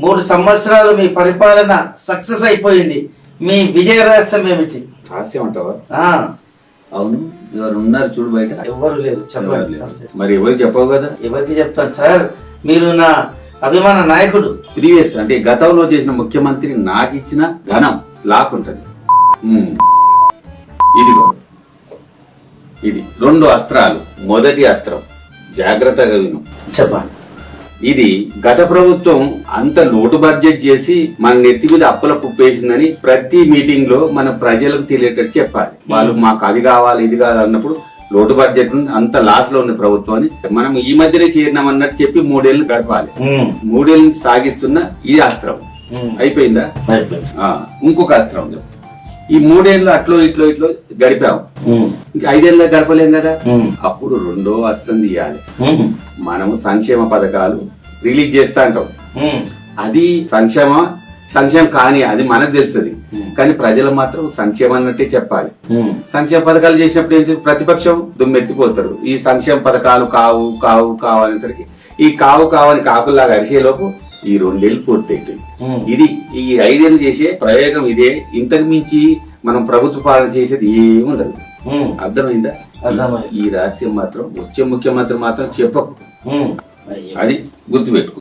3 సంవత్సరాలు మీ పరిపాలన సక్సెస్ అయిపోయింది. మీ విజయ రహస్యం ఏమిటి? రహస్యం అంటావా? ఆ అవును, ఎవరు ఉన్నారు చూడు బయట. ఎవరు లేదు, చెప్పండి. మరి ఎవరికి చెప్పవు కదా? ఎవరికి చెప్తాను సార్, మీరు నా అభిమాన నాయకుడు. ప్రీవియస్ అంటే గతంలో చేసిన ముఖ్యమంత్రి నాకు ఇచ్చిన ధనం లాక్కుంటది. ఇదిగో ఇది 2 అస్త్రాలు. మొదటి అస్త్రం జాగ్రత్తగా విను, చెప్పండి. ఇది గత ప్రభుత్వం అంత లోటు బడ్జెట్ చేసి మన నెత్తి మీద అప్పుల పుప్పేసిందని ప్రతి మీటింగ్ లో మన ప్రజలకు తెలియటట్టు చెప్పాలి. వాళ్ళు మాకు అది కావాలి ఇది కావాలి అన్నప్పుడు లోటు బడ్జెట్ ఉంది, అంత లాస్ లో ఉంది ప్రభుత్వం అని మనం ఈ మధ్యనే చేరినామన్నట్టు చెప్పి 3 ఏళ్ళు గడపాలి. 3 ఏళ్ళు సాగిస్తున్న ఈ అస్త్రం అయిపోయిందా? ఇంకొక అస్త్రం. ఈ 3 ఏళ్ళు అట్లో ఇట్లో ఇట్లో గడిపాం, ఇంకా 5 ఏళ్ళ గడపలేం కదా. అప్పుడు 2వ అస్త్రం తీయాలి. మనము సంక్షేమ పథకాలు రిలీజ్ చేస్తా అంటాం. అది సంక్షేమం కానీ అది మనకు తెలుస్తుంది, కానీ ప్రజలు మాత్రం సంక్షేమం అన్నట్టే చెప్పాలి. సంక్షేమ పథకాలు చేసినప్పుడు ఏంటి, ప్రతిపక్షం దుమ్మెత్తిపోతారు. ఈ సంక్షేమ పథకాలు కావు కావు కావు అనేసరికి ఈ కావని కాకుల్లాగా అరిసేలోపు ఈ 2 ఏళ్ళు పూర్తయితుంది. ఇది ఈ 5 ఏళ్ళు చేసే ప్రయోగం ఇదే. ఇంతకు మించి మనం ప్రభుత్వ పాలన చేసేది ఏముండదు. అర్థమైందా? ఈ రహస్యం మాత్రం వచ్చే ముఖ్యమంత్రి మాత్రం చెప్పకు, అది గుర్తుపెట్టుకో.